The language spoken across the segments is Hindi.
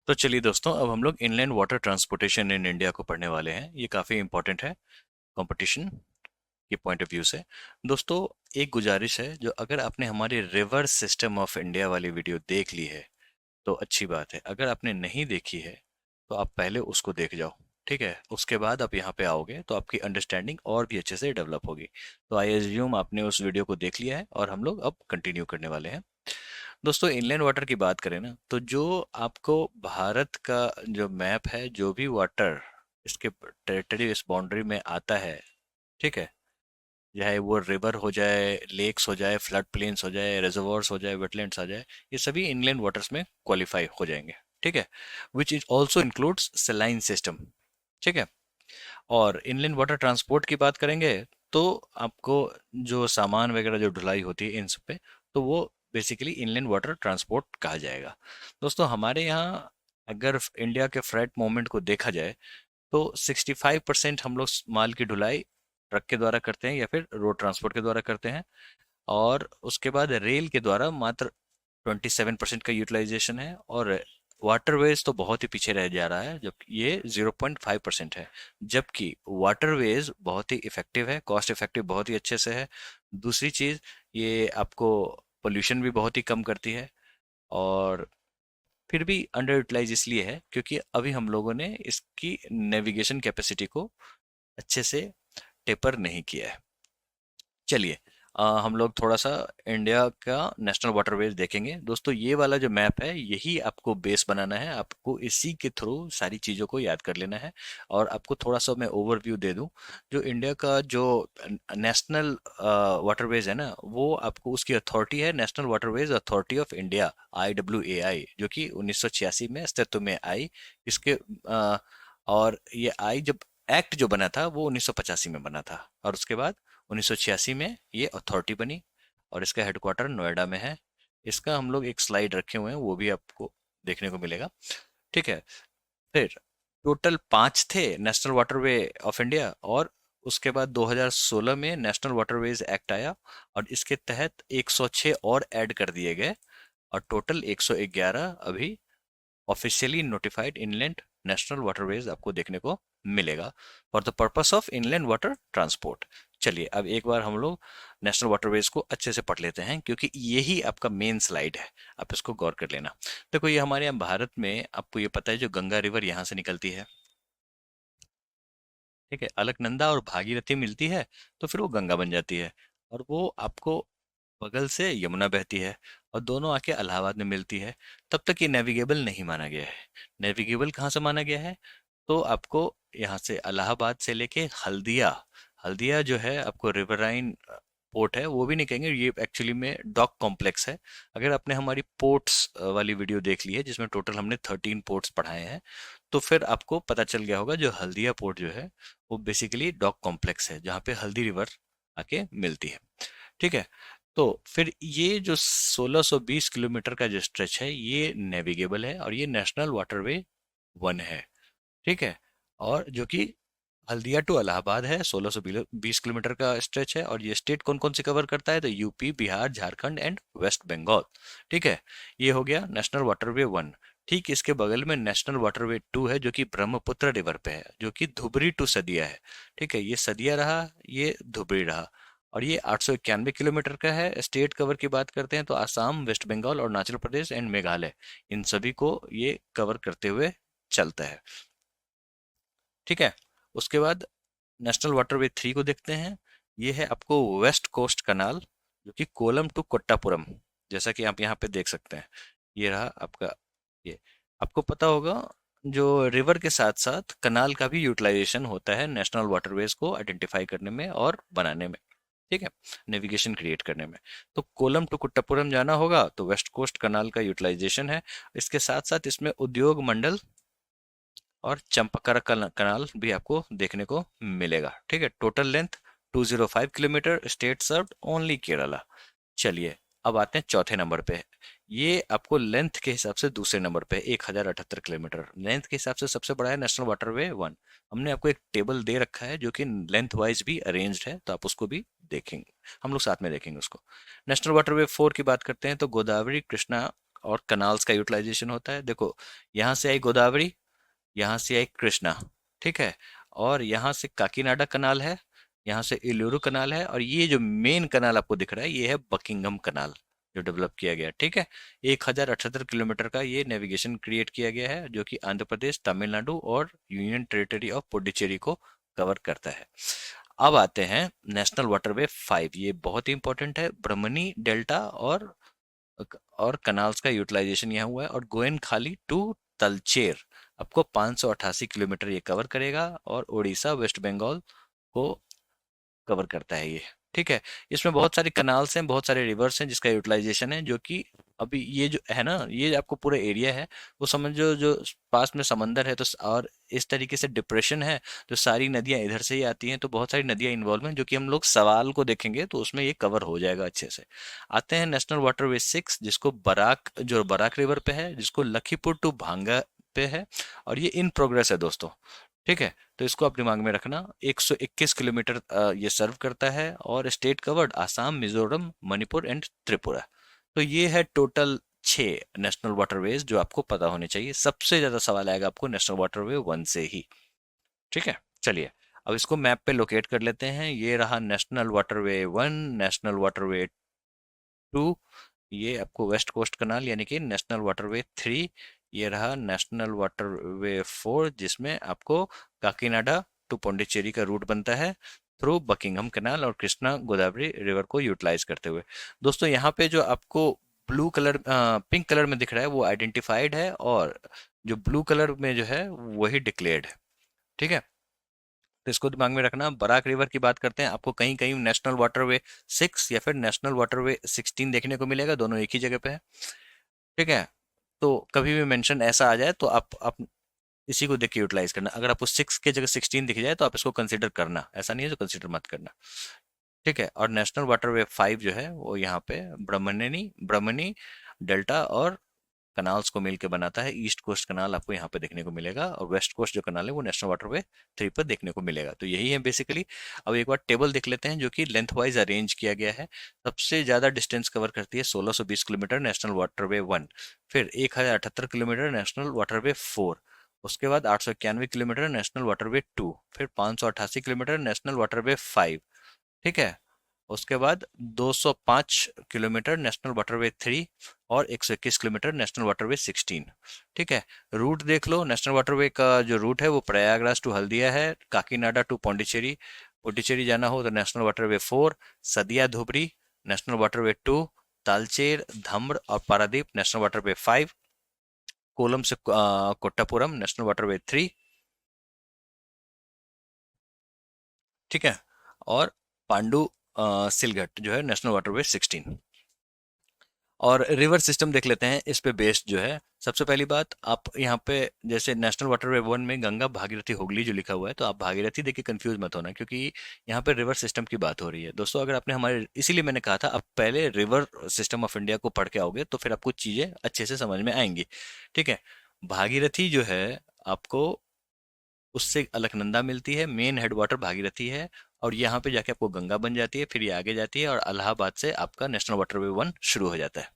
तो चलिए दोस्तों, अब हम लोग inland water transportation in India को पढ़ने वाले हैं। ये काफ़ी इंपॉर्टेंट है कंपटीशन के पॉइंट ऑफ व्यू से। दोस्तों, एक गुजारिश है, जो अगर आपने हमारी रिवर सिस्टम ऑफ इंडिया वाली वीडियो देख ली है तो अच्छी बात है। अगर आपने नहीं देखी है तो आप पहले उसको देख जाओ। ठीक है, उसके बाद आप यहाँ पे आओगे तो आपकी अंडरस्टैंडिंग और भी अच्छे से डेवलप होगी। तो आई एज्यूम आपने उस वीडियो को देख लिया है और हम लोग अब कंटिन्यू करने वाले हैं। दोस्तों, इनलैंड वाटर की बात करें ना, तो जो आपको भारत का जो मैप है, जो भी वाटर इसके टेरिटरी इस बाउंड्री में आता है, ठीक है, चाहे वो रिवर हो जाए, लेक्स हो जाए, फ्लड प्लेन्स हो जाए, रिजर्वोयर्स हो जाए, वेटलैंड्स आ जाए, ये सभी इनलैंड वाटर्स में क्वालिफाई हो जाएंगे। ठीक है, which is also includes saline system. ठीक है, और इनलैंड वाटर ट्रांसपोर्ट की बात करेंगे तो आपको जो सामान वगैरह जो ढुलाई होती है इन सब पे, तो वो बेसिकली इनलैंड वाटर ट्रांसपोर्ट कहा जाएगा। दोस्तों, हमारे यहाँ अगर इंडिया के फ्रेट मूवमेंट को देखा जाए तो 65% हम लोग माल की ढुलाई ट्रक के द्वारा करते हैं या फिर रोड ट्रांसपोर्ट के द्वारा करते हैं। और उसके बाद रेल के द्वारा मात्र 27% का यूटिलाइजेशन है। और वाटरवेज तो बहुत ही पीछे रह जा रहा है, जबकि ये 0.5% है। जबकि वाटरवेज बहुत ही इफेक्टिव है, कॉस्ट इफेक्टिव बहुत ही अच्छे से है। दूसरी चीज, ये आपको पोल्यूशन भी बहुत ही कम करती है। और फिर भी अंडर यूटिलाइज इसलिए है क्योंकि अभी हम लोगों ने इसकी नेविगेशन कैपेसिटी को अच्छे से टेपर नहीं किया है। चलिए, हम लोग थोड़ा सा इंडिया का नेशनल वाटरवेज देखेंगे। दोस्तों, ये वाला जो मैप है यही आपको बेस बनाना है, आपको इसी के थ्रू सारी चीज़ों को याद कर लेना है। और आपको थोड़ा सा मैं ओवरव्यू दे दूं। जो इंडिया का जो नेशनल वाटरवेज है ना, वो आपको उसकी अथॉरिटी है national waterways authority of India, IWAI, जो कि 1986 में अस्तित्व में आई। इसके और ये आई जब एक्ट जो बना था वो 1985 में बना था, और उसके बाद 1986 में ये अथॉरिटी बनी। और इसका हेडक्वार्टर नोएडा में है। इसका हम लोग एक स्लाइड रखे हुए हैं, वो भी आपको देखने को मिलेगा। ठीक है, फिर टोटल 5 थे नेशनल वाटरवे ऑफ इंडिया। और उसके बाद 2016 में नेशनल वाटरवेज एक्ट आया और इसके तहत 106 और ऐड कर दिए गए। और टोटल 111 अभी officially notified inland national waterways आपको देखने को मिलेगा for the purpose of inland water transport. चलिए, अब एक बार हम लोग नेशनल वाटरवेज को अच्छे से पढ़ लेते हैं, क्योंकि यही आपका मेन स्लाइड है। आप इसको गौर कर लेना। देखो, ये हमारे यहाँ भारत में आपको ये पता है, जो गंगा रिवर यहाँ से निकलती है, ठीक है, अलकनंदा और भागीरथी मिलती है तो फिर वो गंगा बन जाती है। और वो आपको बगल से यमुना बहती है और दोनों आके इलाहाबाद में मिलती है। तब तक ये नेविगेबल नहीं माना गया है। नेविगेबल कहाँ से माना गया है? तो आपको यहाँ से इलाहाबाद से लेके हल्दिया, हल्दिया जो है आपको रिवराइन पोर्ट है, वो भी नहीं कहेंगे, ये एक्चुअली में डॉक कॉम्प्लेक्स है। अगर आपने हमारी पोर्ट्स वाली वीडियो देख ली है, जिसमें टोटल हमने 13 पोर्ट्स पढ़ाए हैं, तो फिर आपको पता चल गया होगा जो हल्दिया पोर्ट जो है वो बेसिकली डॉक कॉम्प्लेक्स है, जहाँ पे हल्दी रिवर आके मिलती है। ठीक है, तो फिर ये जो 1620 किलोमीटर का जो स्ट्रेच है ये नेविगेबल है और ये नेशनल वाटरवे 1 है। ठीक है, और जो कि हल्दिया टू इलाहाबाद है, 1620 किलोमीटर का स्ट्रेच है। और ये स्टेट कौन कौन से कवर करता है? तो यूपी, बिहार, झारखंड एंड वेस्ट बंगाल। ठीक है, ये हो गया नेशनल वाटरवे 1। ठीक इसके बगल में नेशनल वाटरवे 2 है, जो कि ब्रह्मपुत्र रिवर पे है, जो कि धुबरी टू सदिया है। ठीक है, ये सदिया रहा, ये धुबरी रहा। और ये 891 किलोमीटर का है। स्टेट कवर की बात करते हैं तो आसाम, वेस्ट बंगाल, और अरुणाचल प्रदेश एंड मेघालय, इन सभी को ये कवर करते हुए चलता है। ठीक है, उसके बाद नेशनल वाटरवे 3 को देखते हैं। ये है आपको वेस्ट कोस्ट कनाल, जो कि कोलम टू कोट्टापुरम, जैसा कि आप यहाँ पे देख सकते हैं। ये रहा आपका। ये आपको पता होगा, जो रिवर के साथ साथ कनाल का भी यूटिलाइजेशन होता है नेशनल वाटरवेज को आइडेंटिफाई करने में और बनाने में। ठीक है, नेविगेशन क्रिएट करने में। तो कोलम टू कुट्टापुरम जाना होगा तो वेस्ट कोस्ट कनाल का यूटिलाइजेशन है। इसके साथ साथ इसमें उद्योग मंडल और चंपकर कनाल भी आपको देखने को मिलेगा। ठीक है, total length 205 kilometre, state served only Kerala. चलिए, अब आते हैं चौथे नंबर पे। ये आपको लेंथ के हिसाब से दूसरे नंबर पे 1078 किलोमीटर लेंथ के हिसाब से सबसे बड़ा है नेशनल वाटरवे 1। हमने आपको एक टेबल दे रखा है जो कि लेंथ वाइज भी अरेंज्ड है, तो आप उसको भी देखेंगे, हम लोग साथ में देखेंगे उसको। नेशनल वाटरवे 4 की बात करते हैं तो गोदावरी, कृष्णा और कनाल्स का यूटिलाइजेशन होता है। देखो, यहाँ से आई गोदावरी, यहाँ से आई कृष्णा, ठीक है, और यहाँ से काकीनाडा कनाल है, यहाँ से इलुरु कनाल है, और ये जो मेन कनाल आपको दिख रहा है ये है बकिंगम कनाल, जो डेवलप किया गया है, ठीक है। 1078 किलोमीटर का ये नेविगेशन क्रिएट किया गया है, जो कि आंध्र प्रदेश, तमिलनाडु और यूनियन टेरिटरी ऑफ पुडुचेरी को कवर करता है। अब आते हैं नेशनल वाटरवे 5, ये बहुत ही इंपॉर्टेंट है। ब्रह्मनी डेल्टा और कनाल्स का यूटिलाइजेशन यहाँ हुआ है, और गोयन खाली टू तलचेर आपको 588 किलोमीटर ये कवर करेगा, और उड़ीसा, वेस्ट बंगाल को कवर करता है ये, ठीक है। इसमें बहुत सारे कनाल्स हैं, बहुत सारे रिवर्स हैं, जिसका यूटिलाइजेशन है, जो कि अभी ये जो है ना, ये आपको पूरा एरिया है वो समझो, जो पास में समंदर है तो और इस तरीके से डिप्रेशन है, तो सारी नदियां इधर से ही आती हैं, तो बहुत सारी नदियां इन्वॉल्व हैं, जो कि हम लोग सवाल को देखेंगे तो उसमें ये कवर हो जाएगा अच्छे से। आते हैं नेशनल वाटरवे 6, जिसको बराक, जो बराक रिवर पे है, जिसको लखीपुर टू भांगा पे है, और ये इन प्रोग्रेस है दोस्तों, ठीक है। तो इसको आप दिमाग में रखना। 121 किलोमीटर ये सर्व करता है, और state covered Assam, Mizoram, Manipur and Tripura. तो ये है टोटल 6 नेशनल वाटरवेज जो आपको पता होने चाहिए। सबसे ज्यादा सवाल आएगा आपको नेशनल वाटरवे 1 से ही, ठीक है। चलिए, अब इसको मैप पे लोकेट कर लेते हैं। ये रहा नेशनल वाटरवे 1, नेशनल वाटरवे 2, ये आपको वेस्ट कोस्ट कनाल यानी कि नेशनल वाटरवे 3, ये रहा नेशनल वाटरवे 4, जिसमें आपको काकीनाडा टू पौंडीचेरी का रूट बनता है थ्रू बकिंगम कनाल और कृष्णा गोदावरी रिवर को यूटिलाइज करते हुए। दोस्तों, यहाँ पे जो आपको ब्लू कलर, पिंक कलर में दिख रहा है वो आइडेंटिफाइड है, और जो ब्लू कलर में जो है वही डिक्लेयर्ड है, ठीक है। तो इसको दिमाग में रखना। बराक रिवर की बात करते हैं, आपको कहीं कहीं नेशनल वाटरवे 6 या फिर नेशनल वाटरवे 16 देखने को मिलेगा, दोनों एक ही जगह पे है, ठीक है। तो कभी भी मेंशन ऐसा आ जाए तो आप इसी को देख के यूटिलाइज करना। अगर आपको 6 के जगह 16 दिख जाए तो आप इसको कंसिडर करना, ऐसा नहीं है तो कंसिडर मत करना, ठीक है। और नेशनल वाटरवे 5 जो है वो यहाँ पे ब्रह्मनी डेल्टा और कनाल्स को मिलकर बनाता है। ईस्ट कोस्ट कनाल आपको यहाँ पे देखने को मिलेगा, और वेस्ट कोस्ट जो कनाल है वो नेशनल वाटरवे 3 पर देखने को मिलेगा। तो यही है बेसिकली। अब एक बार टेबल देख लेते हैं, जो कि लेंथ वाइज अरेंज किया गया है। सबसे ज्यादा डिस्टेंस कवर करती है 1620 किलोमीटर नेशनल वाटरवे 1, फिर 1078 किलोमीटर नेशनल वाटरवे 4, उसके बाद 891 किलोमीटर नेशनल वाटरवे 2, फिर 588 किलोमीटर नेशनल वाटरवे 5, ठीक है। उसके बाद 205 किलोमीटर नेशनल वाटरवे 3, और 121 किलोमीटर नेशनल वाटरवे 16, ठीक है। रूट देख लो, नेशनल वाटरवे का जो रूट है वो प्रयागराज टू हल्दिया है, काकीनाडा टू पौंडीचेरी, पौंडीचेरी जाना हो तो नेशनल वाटरवे 4, सदिया धुबरी नेशनल वाटरवे 2, तालचेर, धम्र और पारादीप नेशनल वाटरवे 5, कोलम से कोट्टापुरम नेशनल वाटरवे 3, ठीक है। और पांडु सिलघट जो है नेशनल वाटरवे 16। और रिवर सिस्टम देख लेते हैं इस पे बेस्ड जो है। सबसे पहली बात, आप यहाँ पे जैसे नेशनल वाटरवे 1 में गंगा भागीरथी हुगली जो लिखा हुआ है, तो आप भागीरथी देख के कंफ्यूज मत होना, क्योंकि यहाँ पे रिवर सिस्टम की बात हो रही है दोस्तों। अगर आपने हमारे, इसीलिए मैंने कहा था आप पहले रिवर सिस्टम ऑफ इंडिया को पढ़ के आओगे तो फिर आपको चीजें अच्छे से समझ में आएंगी, ठीक है। भागीरथी जो है आपको, उससे अलकनंदा मिलती है, मेन हेडवाटर भागीरथी है, और यहाँ पे जाके आपको गंगा बन जाती है, फिर ये आगे जाती है, और इलाहाबाद से आपका नेशनल वाटरवे 1 शुरू हो जाता है।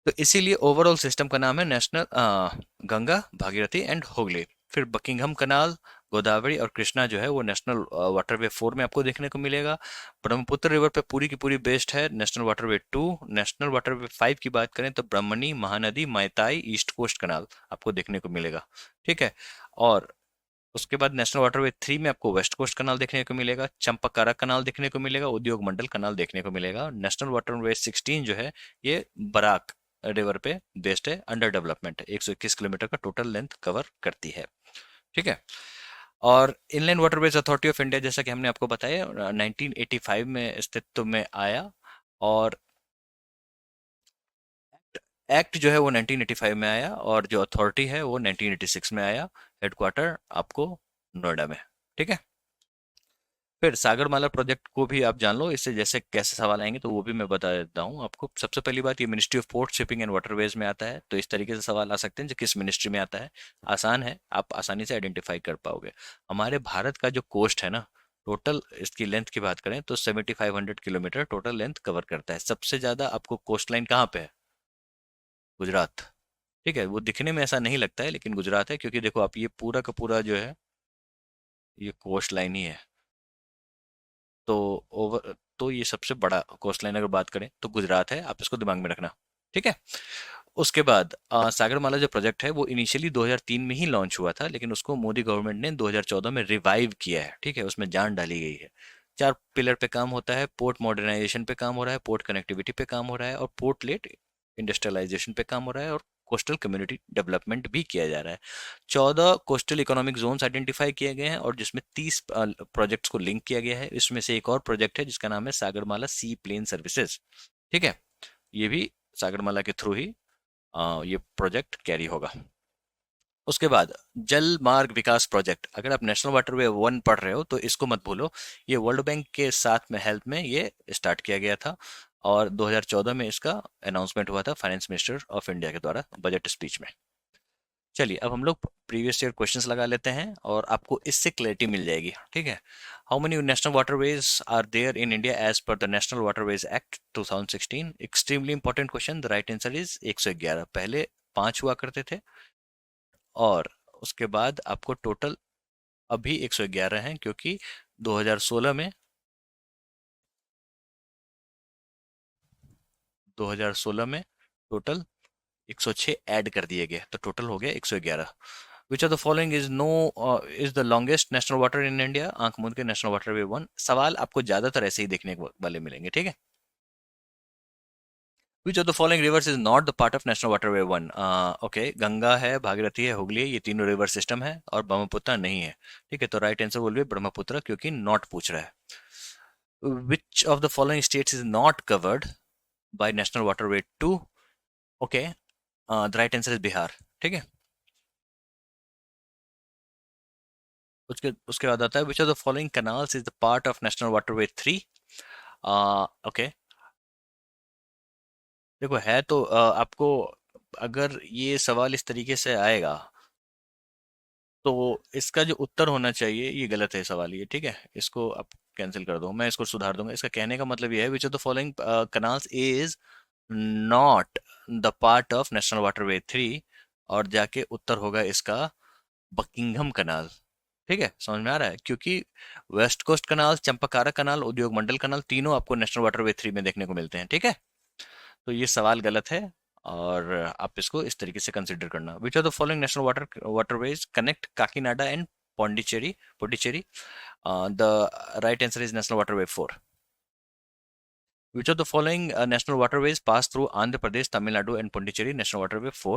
तो इसीलिए ओवरऑल सिस्टम का नाम है नेशनल गंगा, भागीरथी एंड हुगली। फिर बकिंघम कनाल, गोदावरी और कृष्णा जो है वो नेशनल वाटरवे 4 में आपको देखने को मिलेगा। ब्रह्मपुत्र रिवर पे पूरी की पूरी बेस्ड है नेशनल वाटरवे 2। नेशनल वाटरवे 5 की बात करें तो ब्रह्मणी, महानदी, मैताई, ईस्ट कोस्ट कनाल आपको देखने को मिलेगा, ठीक है। और उसके बाद नेशनल वाटरवे 3 में आपको वेस्ट कोस्ट कनाल देखने को मिलेगा, चंपकारा कनाल देखने को मिलेगा, उद्योग मंडल कनाल देखने को मिलेगा। नेशनल वाटरवे 16 जो है ये बराक रिवर पे बेस्ड है, अंडर डेवलपमेंट है, 121 किलोमीटर का टोटल लेंथ कवर करती है, ठीक है। और inland waterways authority of India, जैसा कि हमने आपको बताया, 1985 में अस्तित्व में आया, और एक्ट जो है वो 1985 में आया, और जो अथॉरिटी है वो 1986 में आया। हेडक्वार्टर आपको नोएडा में, ठीक है। फिर सागरमाला प्रोजेक्ट को भी आप जान लो, इससे जैसे कैसे सवाल आएंगे तो वो भी मैं बता देता हूँ आपको। सबसे पहली बात, ये ministry of port, shipping and waterways में आता है, तो इस तरीके से सवाल आ सकते हैं जो किस मिनिस्ट्री में आता है। आसान है, आप आसानी से आइडेंटिफाई कर पाओगे। हमारे भारत का जो कोस्ट है ना, टोटल इसकी लेंथ की बात करें तो 7500 किलोमीटर टोटल लेंथ कवर करता है। सबसे ज्यादा आपको कोस्ट लाइन कहाँ पे है? गुजरात। ठीक है, वो दिखने में ऐसा नहीं लगता है लेकिन गुजरात है, क्योंकि देखो आप ये पूरा का पूरा जो है ये कोस्ट लाइन ही है। तो ओवर तो ये सबसे बड़ा कोस्ट लाइन अगर बात करें तो गुजरात है, आप इसको दिमाग में रखना। ठीक है। उसके बाद सागरमाला जो प्रोजेक्ट है वो इनिशियली 2003 में ही लॉन्च हुआ था, लेकिन उसको मोदी गवर्नमेंट ने 2014 में रिवाइव किया है। ठीक है, उसमें जान डाली गई है। चार पिलर पे काम होता है, पोर्ट मॉडर्नाइजेशन पे काम हो रहा है, पोर्ट कनेक्टिविटी पे काम हो रहा है, और पोर्ट लेट इंडस्ट्रियलाइजेशन पे काम हो रहा है, और कोस्टल कम्युनिटी डेवलपमेंट भी किया जा रहा है। 14 कोस्टल इकोनॉमिक जोन्स आइडेंटिफाई किए गए हैं, और जिसमें 30 प्रोजेक्ट्स को लिंक किया गया है। इसमें से एक और प्रोजेक्ट है जिसका नाम है सागरमाला सी प्लेन सर्विसेज। ठीक है, ये भी सागरमाला के थ्रू ही ये प्रोजेक्ट कैरी होगा। उसके बाद जल मार्ग विकास प्रोजेक्ट, अगर आप नेशनल वाटरवे 1 पढ़ रहे हो तो इसको मत भूलो। ये वर्ल्ड बैंक के साथ में हेल्प में ये स्टार्ट किया गया था, और 2014 में इसका अनाउंसमेंट हुआ था फाइनेंस मिनिस्टर ऑफ इंडिया के द्वारा बजट स्पीच में। चलिए अब हम लोग प्रीवियस ईयर क्वेश्चंस लगा लेते हैं और आपको इससे क्लैरिटी मिल जाएगी। ठीक है। How many national waterways are there in India as per the national waterways act 2016? Extremely important question. The right answer is 111। पहले 5 हुआ करते थे, और उसके बाद आपको टोटल अभी 111 हैं, क्योंकि 2016 में 2016 में टोटल 106 ऐड कर दिए गए, तो टोटल हो गया 111। Which of the following is no is the longest national water in India? आंख मूंद के नेशनल वाटर वे 1। सवाल आपको ज्यादातर ऐसे ही देखने वाले मिलेंगे। ठीक है। विच of the following rivers is not the part of national water way 1? Okay, Ganga है, भागीरथी है, हुगली है, ये तीनों रिवर सिस्टम है, और ब्रह्मपुत्र नहीं है। ठीक है, तो राइट आंसर बोल भी ब्रह्मपुत्र, क्योंकि नॉट पूछ रहा है। Which of the following states is not covered by National Waterway 2? Okay, the right answer is Bihar. ठीक है। उसके उसके बाद आता है which of the following canals is the part of National Waterway 3? Okay, देखो है तो आपको अगर ये सवाल इस तरीके से आएगा तो इसका जो उत्तर होना चाहिए ये गलत है सवाल ये। ठीक है, इसको आप कैंसिल कर दो, मैं इसको सुधार दूंगा। इसका कहने का मतलब ये है विच of the following canals is not the part of national waterway 3, और जाके उत्तर होगा इसका बकिंघम कनाल। ठीक है, समझ में आ रहा है? क्योंकि वेस्ट कोस्ट कनाल, चंपाकारा कनाल, उद्योग मंडल कनाल तीनों आपको नेशनल वाटरवे 3 में देखने को मिलते हैं। ठीक है, तो ये सवाल गलत है, और आप इसको इस तरीके से कंसिडर करना। विच of the following national waterways connect Kakinada and Pondicherry? The right answer is national waterway 4। Which of the following national waterways pass through Andhra Pradesh, Tamil Nadu, and Pondicherry? National Waterway 4.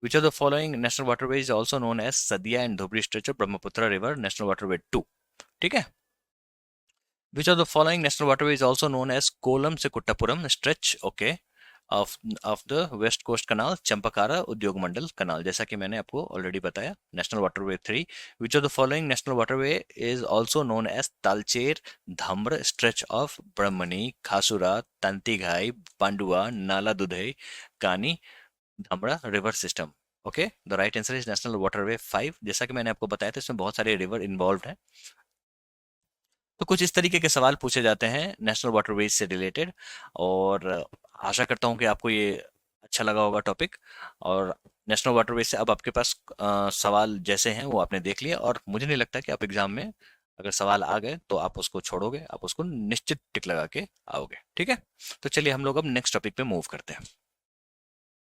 Which of the following national waterways is also known as Sadia and Dhubri stretch of Brahmaputra River? National Waterway 2. ठीक है। Which of the following national waterway is also known as Kolam से Kuttapuram stretch? Okay. of the west coast canal, Champakara उद्योग मंडल कनाल, जैसा कि मैंने आपको ऑलरेडी बताया। National waterway 3। Which of the following national waterway is also known as Talcher Dhamra stretch of Brahmani, खासुरा, Tantighai, Pandua, Nala Dudhai, Kani Dhamra river system? Okay, the right answer is national waterway 5। जैसा कि मैंने आपको बताया था इसमें बहुत सारे रिवर इन्वॉल्व हैं। तो कुछ इस तरीके के सवाल पूछे जाते हैं नेशनल वाटरवेज से रिलेटेड, और आशा करता हूँ कि आपको ये अच्छा लगा होगा टॉपिक। और नेशनल वाटरवेज से अब आपके पास सवाल जैसे हैं वो आपने देख लिया, और मुझे नहीं लगता कि आप एग्जाम में अगर सवाल आ गए तो आप उसको छोड़ोगे, आप उसको निश्चित टिक लगा के आओगे। ठीक है, तो चलिए हम लोग अब नेक्स्ट टॉपिक पे मूव करते हैं।